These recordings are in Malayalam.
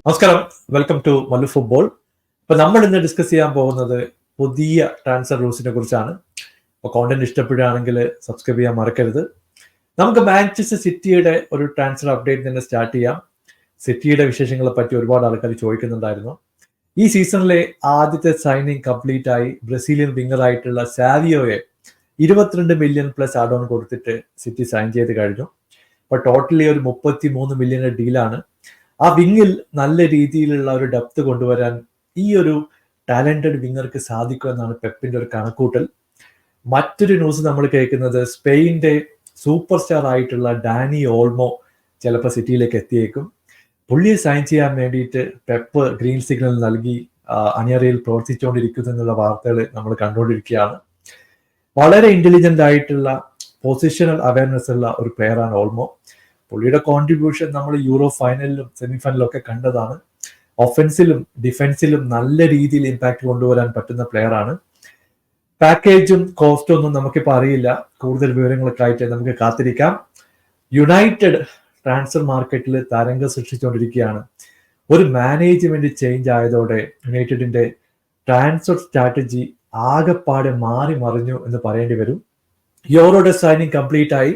നമസ്കാരം, വെൽക്കം ടു മല്ലു ഫുട്ബോൾ. ഇപ്പൊ നമ്മൾ ഇന്ന് ഡിസ്കസ് ചെയ്യാൻ പോകുന്നത് പുതിയ ട്രാൻസ്ഫർ റൂൾസിനെ കുറിച്ചാണ്. അപ്പോൾ കോണ്ടന്റ് ഇഷ്ടപ്പെടുകയാണെങ്കിൽ സബ്സ്ക്രൈബ് ചെയ്യാൻ മറക്കരുത്. നമുക്ക് മാഞ്ചസ്റ്റർ സിറ്റിയുടെ ഒരു ട്രാൻസ്ഫർ അപ്ഡേറ്റ് തന്നെ സ്റ്റാർട്ട് ചെയ്യാം. സിറ്റിയുടെ വിശേഷങ്ങളെ പറ്റി ഒരുപാട് ആൾക്കാർ ചോദിക്കുന്നുണ്ടായിരുന്നു. ഈ സീസണിലെ ആദ്യത്തെ സൈനിങ് കംപ്ലീറ്റ് ആയി. ബ്രസീലിയൻ വിങ്ങർ ആയിട്ടുള്ള സാവിയോയെ 22 മില്യൺ പ്ലസ് ആഡ് ഓൺ കൊടുത്തിട്ട് സിറ്റി സൈൻ ചെയ്ത് കഴിഞ്ഞു. അപ്പൊ ടോട്ടലി ഒരു 33 മില്യൺ ഡീലാണ്. ആ വിങ്ങിൽ നല്ല രീതിയിലുള്ള ഒരു ഡെപ്ത് കൊണ്ടുവരാൻ ഈ ഒരു ടാലന്റഡ് വിങ്ങർക്ക് സാധിക്കുമെന്നാണ് പെപ്പിന്റെ ഒരു കണക്കൂട്ടൽ. മറ്റൊരു ന്യൂസ് നമ്മൾ കേൾക്കുന്നത് സ്പെയിന്റെ സൂപ്പർ സ്റ്റാർ ആയിട്ടുള്ള ഡാനി ഓൾമോ ചിലപ്പോൾ സിറ്റിയിലേക്ക് എത്തിയേക്കും. പുള്ളിയെ സൈൻ ചെയ്യാൻ വേണ്ടിയിട്ട് പെപ്പ് ഗ്രീൻ സിഗ്നൽ നൽകി അണിയറയിൽ പ്രവർത്തിച്ചുകൊണ്ടിരിക്കുന്നു എന്നുള്ള വാർത്തകൾ നമ്മൾ കണ്ടുകൊണ്ടിരിക്കുകയാണ്. വളരെ ഇന്റലിജന്റ് ആയിട്ടുള്ള പൊസിഷണൽ അവയർനെസ് ഉള്ള ഒരു പ്ലെയറാണ് ഓൾമോ. പുള്ളിയുടെ കോൺട്രിബ്യൂഷൻ നമ്മൾ യൂറോ ഫൈനലിലും സെമി ഫൈനലിലും ഒക്കെ കണ്ടതാണ്. ഒഫൻസിലും ഡിഫൻസിലും നല്ല രീതിയിൽ ഇമ്പാക്ട് കൊണ്ടുവരാൻ പറ്റുന്ന പ്ലെയറാണ്. പാക്കേജും കോസ്റ്റും ഒന്നും നമുക്കിപ്പോൾ അറിയില്ല. കൂടുതൽ വിവരങ്ങളൊക്കെ ആയിട്ട് നമുക്ക് കാത്തിരിക്കാം. യുണൈറ്റഡ് ട്രാൻസ്ഫർ മാർക്കറ്റിൽ തരംഗം സൃഷ്ടിച്ചുകൊണ്ടിരിക്കുകയാണ്. ഒരു മാനേജ്മെന്റ് ചേഞ്ച് ആയതോടെ യുണൈറ്റഡിന്റെ ട്രാൻസ്ഫർ സ്ട്രാറ്റജി ആകെപ്പാടെ മാറി മറിഞ്ഞു എന്ന് പറയേണ്ടി വരും. യൂറോയുടെ സൈനിങ് കംപ്ലീറ്റ് ആയി.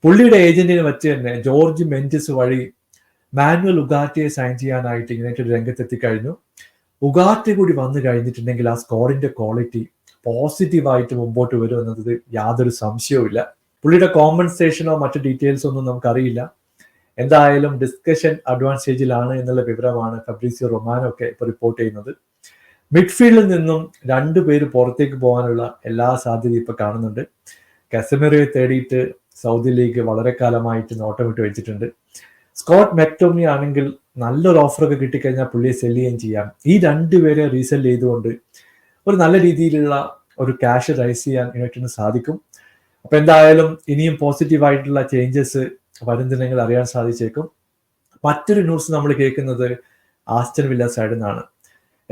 പുള്ളിയുടെ ഏജന്റിനെ വെച്ച് തന്നെ ജോർജ് മെൻഡിസ് വഴി മാനുവൽ ഉഗാറ്റയെ സൈൻ ചെയ്യാനായിട്ട് യുണൈറ്റഡ് രംഗത്തെത്തിക്കഴിഞ്ഞു. ഉഗാറ്റെ കൂടി വന്നു കഴിഞ്ഞിട്ടുണ്ടെങ്കിൽ ആ സ്ക്വാഡിന്റെ ക്വാളിറ്റി പോസിറ്റീവായിട്ട് മുമ്പോട്ട് വരും എന്നത് യാതൊരു സംശയവുമില്ല. പുള്ളിയുടെ കോമ്പൻസേഷനോ മറ്റു ഡീറ്റെയിൽസോ ഒന്നും നമുക്കറിയില്ല. എന്തായാലും ഡിസ്കഷൻ അഡ്വാൻസ് സ്റ്റേജിലാണ് എന്നുള്ള വിവരമാണ് ഫബ്രീസിയോ റൊമാനോ ഒക്കെ ഇപ്പോൾ റിപ്പോർട്ട് ചെയ്യുന്നത്. മിഡ്ഫീൽഡിൽ നിന്നും 2 പേര് പുറത്തേക്ക് പോകാനുള്ള എല്ലാ സാധ്യതയും ഇപ്പൊ കാണുന്നുണ്ട്. കസമിറയെ തേടിയിട്ട് സൗദി ലീഗ് വളരെ കാലമായിട്ട് നോട്ടമിട്ട് വെച്ചിട്ടുണ്ട്. സ്കോട്ട് മെക്ടോമിനി ആണെങ്കിൽ നല്ലൊരു ഓഫറൊക്കെ കിട്ടിക്കഴിഞ്ഞാൽ പുള്ളിയെ സെല് ചെയ്യുകയും ചെയ്യാം. ഈ 2 പേരെ റീസെല് ചെയ്തുകൊണ്ട് ഒരു നല്ല രീതിയിലുള്ള ഒരു ക്യാഷ് റൈസ് ചെയ്യാൻ യുണൈറ്റഡിന് സാധിക്കും. അപ്പൊ എന്തായാലും ഇനിയും പോസിറ്റീവായിട്ടുള്ള ചേഞ്ചസ് വരുന്നുണ്ടെങ്കിൽ അറിയാൻ സാധിച്ചേക്കും. മറ്റൊരു ന്യൂസ് നമ്മൾ കേൾക്കുന്നത് ആസ്റ്റൺ വില്ല സൈഡിൽ നിന്നാണ്.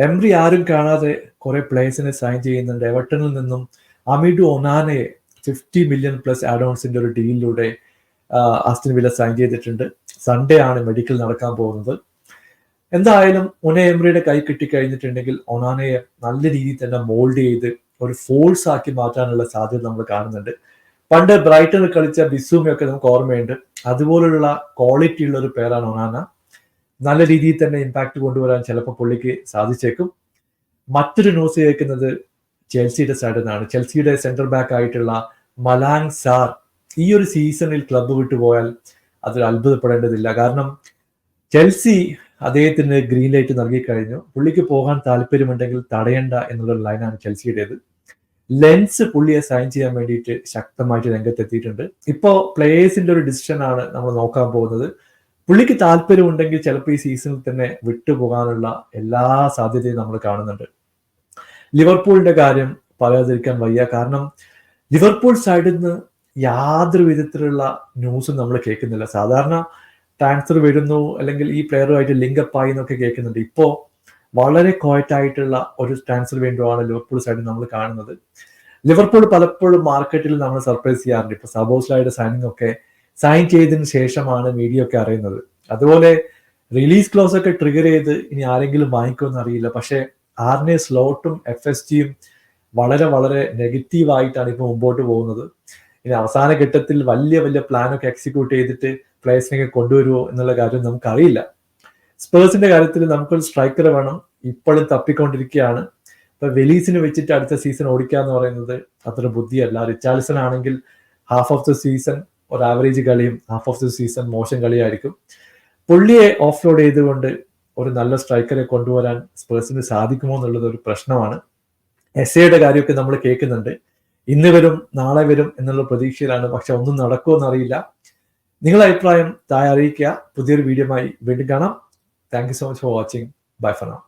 എംബ്രി ആരും കാണാതെ കുറെ പ്ലേയേഴ്സിനെ സൈൻ ചെയ്യുന്നുണ്ട്. എവർട്ടണിൽ നിന്നും അമിഡു ഒനാനയെ 50 മില്യൺ പ്ലസ് ആഡ് ഓൺസിന്റെ ഒരു ഡീലിലൂടെ ആസ്റ്റൺ വില്ല സൈൻ ചെയ്തിട്ടുണ്ട്. സൺഡേ ആണ് മെഡിക്കൽ നടക്കാൻ പോകുന്നത്. എന്തായാലും ഉനെ എംബ്രിയുടെ കൈ കിട്ടിക്കഴിഞ്ഞിട്ടുണ്ടെങ്കിൽ ഒനാനയെ നല്ല രീതിയിൽ തന്നെ മോൾഡ് ചെയ്ത് ഒരു ഫോഴ്സ് ആക്കി മാറ്റാനുള്ള സാധ്യത നമ്മൾ കാണുന്നുണ്ട്. പണ്ട് ബ്രൈറ്റണിൽ കളിച്ച ബിസൂമയൊക്കെ നമുക്ക് ഓർമ്മയുണ്ട്. അതുപോലുള്ള ക്വാളിറ്റി ഉള്ള ഒരു പേരാണ് ഒനാന. നല്ല രീതിയിൽ തന്നെ ഇമ്പാക്ട് കൊണ്ടുവരാൻ ചിലപ്പോൾ പുള്ളിക്ക് സാധിച്ചേക്കും. മറ്റൊരു ന്യൂസ് കേൾക്കുന്നത് ചെൽസിയുടെ സൈഡിൽ നിന്നാണ്. ചെൽസിയുടെ സെന്റർ ബാക്ക് ആയിട്ടുള്ള മലാങ് സാർ ഈ ഒരു സീസണിൽ ക്ലബ്ബ് വിട്ടുപോയാൽ അതൊരു അത്ഭുതപ്പെടേണ്ടതില്ല. കാരണം ചെൽസി അദ്ദേഹത്തിന് ഗ്രീൻ ലൈറ്റ് നൽകി കഴിഞ്ഞു. പുള്ളിക്ക് പോകാൻ താല്പര്യമുണ്ടെങ്കിൽ തടയണ്ട എന്നുള്ളൊരു ലൈനാണ് ചെൽസിയുടേത്. ലെൻസ് പുള്ളിയെ സൈൻ ചെയ്യാൻ വേണ്ടിയിട്ട് ശക്തമായിട്ട് രംഗത്തെത്തിയിട്ടുണ്ട്. ഇപ്പോൾ പ്ലേയേഴ്സിന്റെ ഒരു ഡിസിഷൻ ആണ് നമ്മൾ നോക്കാൻ പോകുന്നത്. പുള്ളിക്ക് താല്പര്യമുണ്ടെങ്കിൽ ചിലപ്പോൾ ഈ സീസണിൽ തന്നെ വിട്ടുപോകാനുള്ള എല്ലാ സാധ്യതയും നമ്മൾ കാണുന്നുണ്ട്. ലിവർപൂളിന്റെ കാര്യം പറയാതിരിക്കാൻ വയ്യ. കാരണം ലിവർപൂൾ സൈഡിൽ നിന്ന് യാതൊരു വിധത്തിലുള്ള ന്യൂസും നമ്മൾ കേൾക്കുന്നില്ല. സാധാരണ ട്രാൻസ്ഫർ വരുന്നു അല്ലെങ്കിൽ ഈ പ്ലെയറുമായിട്ട് ലിങ്കപ്പ് ആയി എന്നൊക്കെ കേൾക്കുന്നുണ്ട്. ഇപ്പോ വളരെ ക്വയറ്റ് ആയിട്ടുള്ള ഒരു ട്രാൻസ്ഫർ വേണ്ടിയാണ് ലിവർപൂൾ സൈഡിൽ നമ്മൾ കാണുന്നത്. ലിവർപൂൾ പലപ്പോഴും മാർക്കറ്റിൽ നമ്മൾ സർപ്രൈസ് ചെയ്യാറുണ്ട്. ഇപ്പൊ സബോസ്ലൈയുടെ സൈനിങ് ഒക്കെ സൈൻ ചെയ്തതിന് ശേഷമാണ് മീഡിയ ഒക്കെ അറിയുന്നത്. അതുപോലെ റിലീസ് ക്ലോസ് ഒക്കെ ട്രിഗർ ചെയ്ത് ഇനി ആരെങ്കിലും വാങ്ങിക്കുമെന്ന് അറിയില്ല. പക്ഷെ ആർനെ സ്ലോട്ടും FSGയും വളരെ വളരെ നെഗറ്റീവായിട്ടാണ് ഇപ്പോൾ മുമ്പോട്ട് പോകുന്നത്. ഇനി അവസാന ഘട്ടത്തിൽ വലിയ വലിയ പ്ലാനൊക്കെ എക്സിക്യൂട്ട് ചെയ്തിട്ട് പ്ലേയേഴ്സിനൊക്കെ കൊണ്ടുവരുമോ എന്നുള്ള കാര്യം നമുക്കറിയില്ല. സ്പേഴ്സിന്റെ കാര്യത്തിൽ നമുക്കൊരു സ്ട്രൈക്കർ വേണം. ഇപ്പോഴും തപ്പിക്കൊണ്ടിരിക്കുകയാണ്. ഇപ്പൊ വെലീസിന് വെച്ചിട്ട് അടുത്ത സീസൺ ഓടിക്കുക എന്ന് പറയുന്നത് അത്ര ബുദ്ധിയല്ല. റിച്ചാർഡ്സൺ ആണെങ്കിൽ ഹാഫ് ഓഫ് ദ സീസൺ ഒരു ആവറേജ് കളിയും ഹാഫ് ഓഫ് ദ സീസൺ മോശം കളിയായിരിക്കും. പുള്ളിയെ ഓഫ് ലോഡ് ചെയ്തുകൊണ്ട് ഒരു നല്ല സ്ട്രൈക്കറെ കൊണ്ടുവരാൻ സ്പേഴ്സിന് സാധിക്കുമോ എന്നുള്ളത് ഒരു പ്രശ്നമാണ്. എസ്എയുടെ കാര്യമൊക്കെ നമ്മൾ കേൾക്കുന്നുണ്ട്. ഇന്ന് വരും നാളെ വരും എന്നുള്ള പ്രതീക്ഷയിലാണ്. പക്ഷെ ഒന്നും നടക്കുമോ എന്നറിയില്ല. നിങ്ങളുടെ അഭിപ്രായം താഴെ അറിയിക്കുക. പുതിയൊരു വീഡിയോയുമായി വീണ്ടും കാണാം. Thank you so much for watching. Bye for now.